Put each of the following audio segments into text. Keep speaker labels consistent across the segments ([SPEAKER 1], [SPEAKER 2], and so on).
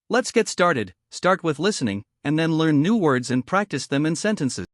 [SPEAKER 1] Let's get started. Start with listening, and then learn new words and practice them in sentences.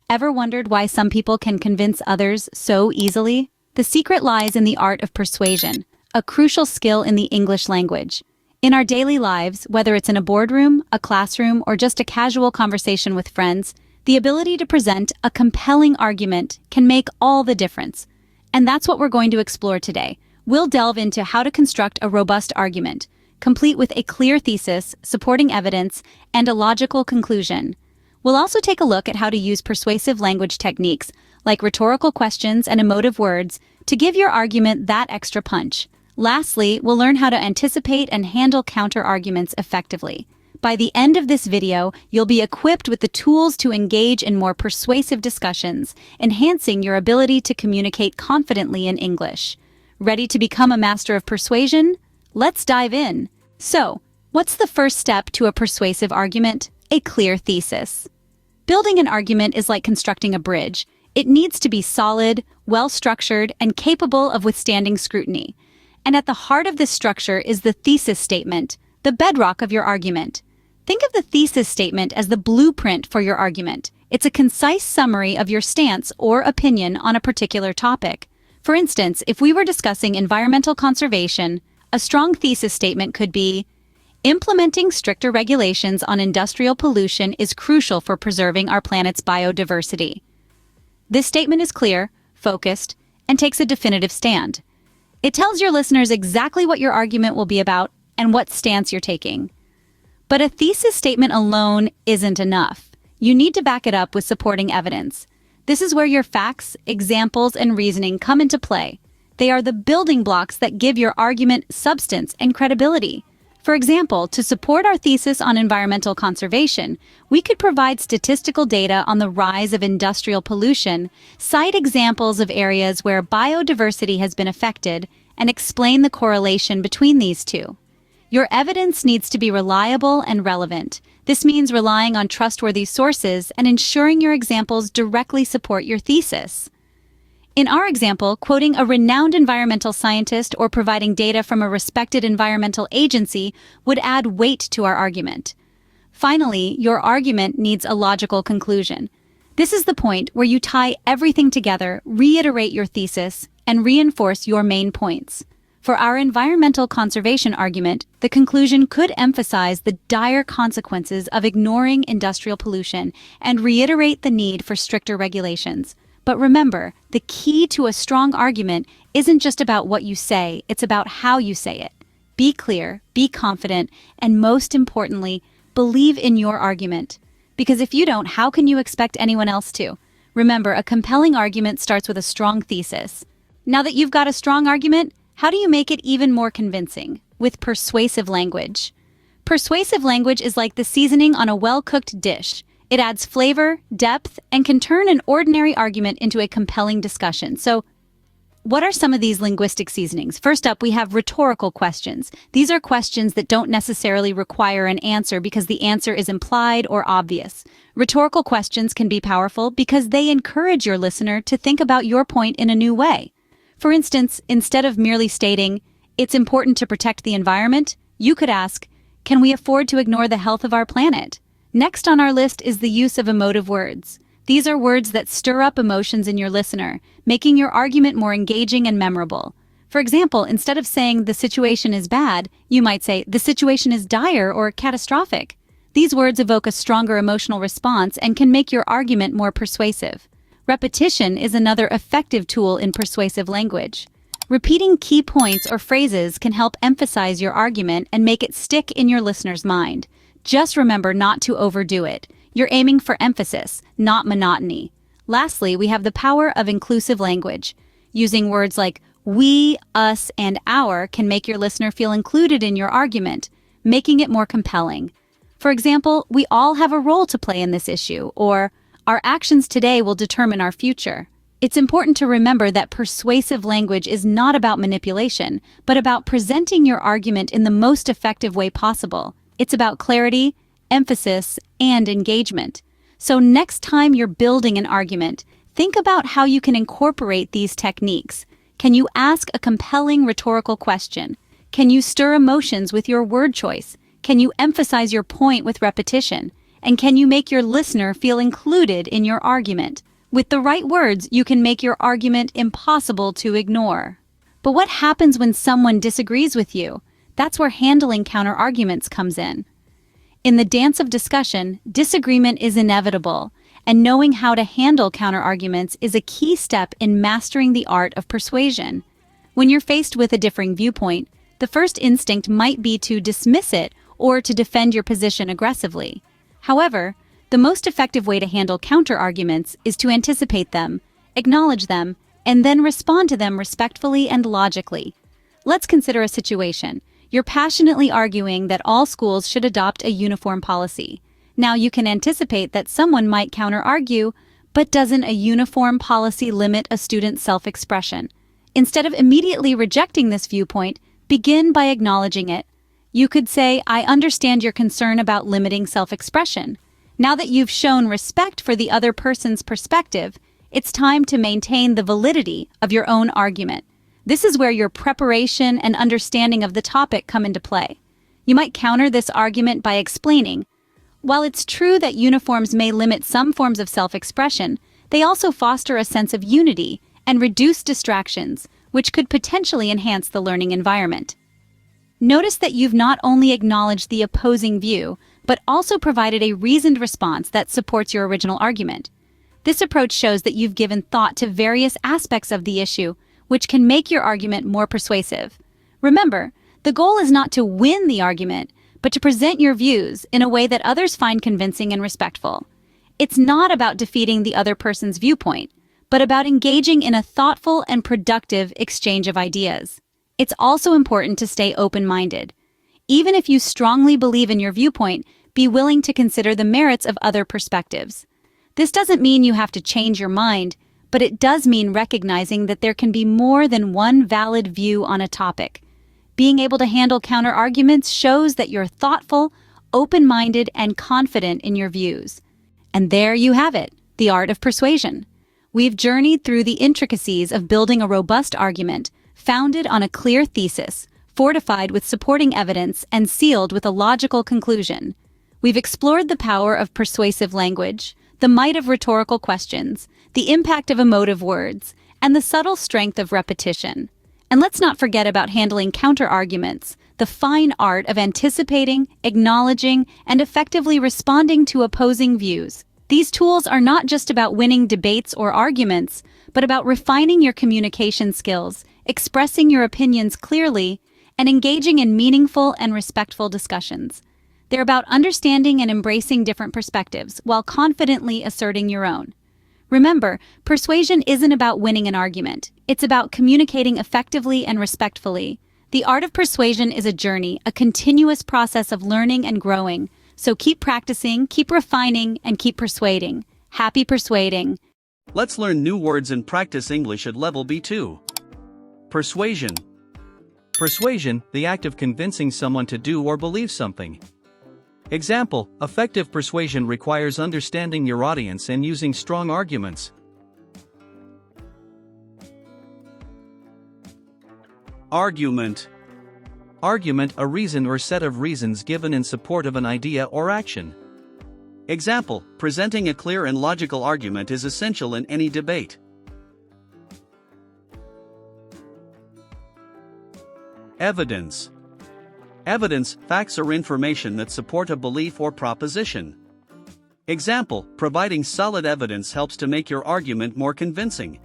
[SPEAKER 2] Ever wondered why some people can convince others so easily? The secret lies in the art of persuasion, a crucial skill in the English language. In our daily lives, whether it's in a boardroom, a classroom, or just a casual conversation with friends, the ability to present a compelling argument can make all the difference. And that's what we're going to explore today. We'll delve into how to construct a robust argument, complete with a clear thesis, supporting evidence, and a logical conclusion. We'll also take a look at how to use persuasive language techniques, like rhetorical questions and emotive words, to give your argument that extra punch. Lastly, we'll learn how to anticipate and handle counter-arguments effectively. By the end of this video, you'll be equipped with the tools to engage in more persuasive discussions, enhancing your ability to communicate confidently in English. Ready to become a master of persuasion? Let's dive in. So, what's the first step to a persuasive argument? A clear thesis. Building an argument is like constructing a bridge. It needs to be solid, well-structured, and capable of withstanding scrutiny. And at the heart of this structure is the thesis statement, the bedrock of your argument. Think of the thesis statement as the blueprint for your argument. It's a concise summary of your stance or opinion on a particular topic. For instance, if we were discussing environmental conservation, a strong thesis statement could be, implementing stricter regulations on industrial pollution is crucial for preserving our planet's biodiversity. This statement is clear, focused, and takes a definitive stand. It tells your listeners exactly what your argument will be about and what stance you're taking. But a thesis statement alone isn't enough. You need to back it up with supporting evidence. This is where your facts, examples, and reasoning come into play. They are the building blocks that give your argument substance and credibility. For example, to support our thesis on environmental conservation, we could provide statistical data on the rise of industrial pollution, cite examples of areas where biodiversity has been affected, and explain the correlation between these two. Your evidence needs to be reliable and relevant. This means relying on trustworthy sources and ensuring your examples directly support your thesis. In our example, quoting a renowned environmental scientist or providing data from a respected environmental agency would add weight to our argument. Finally, your argument needs a logical conclusion. This is the point where you tie everything together, reiterate your thesis, and reinforce your main points. For our environmental conservation argument, the conclusion could emphasize the dire consequences of ignoring industrial pollution and reiterate the need for stricter regulations. But remember, the key to a strong argument isn't just about what you say, it's about how you say it. Be clear, be confident, and most importantly, believe in your argument. Because if you don't, how can you expect anyone else to? Remember, a compelling argument starts with a strong thesis. Now that you've got a strong argument, how do you make it even more convincing? With persuasive language. Persuasive language is like the seasoning on a well-cooked dish. It adds flavor, depth, and can turn an ordinary argument into a compelling discussion. So, what are some of these linguistic seasonings? First up, we have rhetorical questions. These are questions that don't necessarily require an answer because the answer is implied or obvious. Rhetorical questions can be powerful because they encourage your listener to think about your point in a new way. For instance, instead of merely stating, "It's important to protect the environment," you could ask, "Can we afford to ignore the health of our planet?" Next on our list is the use of emotive words. These are words that stir up emotions in your listener, making your argument more engaging and memorable. For example, instead of saying "the situation is bad," you might say "the situation is dire or catastrophic." These words evoke a stronger emotional response and can make your argument more persuasive. Repetition is another effective tool in persuasive language. Repeating key points or phrases can help emphasize your argument and make it stick in your listener's mind. Just remember not to overdo it. You're aiming for emphasis, not monotony. Lastly, we have the power of inclusive language. Using words like we, us, and our can make your listener feel included in your argument, making it more compelling. For example, we all have a role to play in this issue, or our actions today will determine our future. It's important to remember that persuasive language is not about manipulation, but about presenting your argument in the most effective way possible. It's about clarity, emphasis, and engagement. So next time you're building an argument, think about how you can incorporate these techniques. Can you ask a compelling rhetorical question? Can you stir emotions with your word choice? Can you emphasize your point with repetition? And can you make your listener feel included in your argument? With the right words, you can make your argument impossible to ignore. But what happens when someone disagrees with you? That's where handling counter-arguments comes in. In the dance of discussion, disagreement is inevitable, and knowing how to handle counter-arguments is a key step in mastering the art of persuasion. When you're faced with a differing viewpoint, the first instinct might be to dismiss it or to defend your position aggressively. However, the most effective way to handle counter-arguments is to anticipate them, acknowledge them, and then respond to them respectfully and logically. Let's consider a situation. You're passionately arguing that all schools should adopt a uniform policy. Now you can anticipate that someone might counter-argue, but doesn't a uniform policy limit a student's self-expression? Instead of immediately rejecting this viewpoint, begin by acknowledging it. You could say, I understand your concern about limiting self-expression. Now that you've shown respect for the other person's perspective, it's time to maintain the validity of your own argument. This is where your preparation and understanding of the topic come into play. You might counter this argument by explaining, while it's true that uniforms may limit some forms of self-expression, they also foster a sense of unity and reduce distractions, which could potentially enhance the learning environment. Notice that you've not only acknowledged the opposing view, but also provided a reasoned response that supports your original argument. This approach shows that you've given thought to various aspects of the issue, which can make your argument more persuasive. Remember, the goal is not to win the argument, but to present your views in a way that others find convincing and respectful. It's not about defeating the other person's viewpoint, but about engaging in a thoughtful and productive exchange of ideas. It's also important to stay open-minded. Even if you strongly believe in your viewpoint, be willing to consider the merits of other perspectives. This doesn't mean you have to change your mind, but it does mean recognizing that there can be more than one valid view on a topic. Being able to handle counter-arguments shows that you're thoughtful, open-minded, and confident in your views. And there you have it, the art of persuasion. We've journeyed through the intricacies of building a robust argument, founded on a clear thesis, fortified with supporting evidence, and sealed with a logical conclusion. We've explored the power of persuasive language, the might of rhetorical questions, the impact of emotive words, and the subtle strength of repetition. And let's not forget about handling counter-arguments, the fine art of anticipating, acknowledging, and effectively responding to opposing views. These tools are not just about winning debates or arguments, but about refining your communication skills, expressing your opinions clearly, and engaging in meaningful and respectful discussions. They're about understanding and embracing different perspectives while confidently asserting your own. Remember, persuasion isn't about winning an argument. It's about communicating effectively and respectfully. The art of persuasion is a journey, a continuous process of learning and growing. So keep practicing, keep refining, and keep persuading. Happy persuading!
[SPEAKER 1] Let's learn new words and practice English at level B2. Persuasion. Persuasion, the act of convincing someone to do or believe something. Example, effective persuasion requires understanding your audience and using strong arguments. Argument. Argument, a reason or set of reasons given in support of an idea or action. Example, presenting a clear and logical argument is essential in any debate. Evidence. Evidence, facts or information that support a belief or proposition. Example, providing solid evidence helps to make your argument more convincing.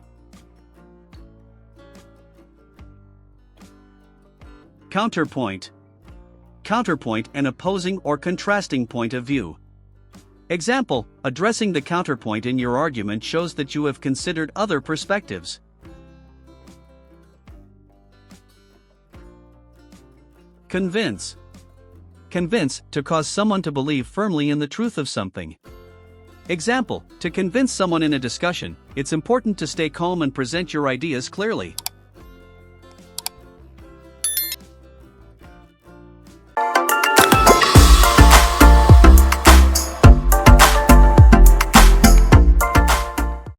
[SPEAKER 1] Counterpoint. Counterpoint, an opposing or contrasting point of view. Example, addressing the counterpoint in your argument shows that you have considered other perspectives. Convince. Convince, to cause someone to believe firmly in the truth of something. Example, to convince someone in a discussion, it's important to stay calm and present your ideas clearly.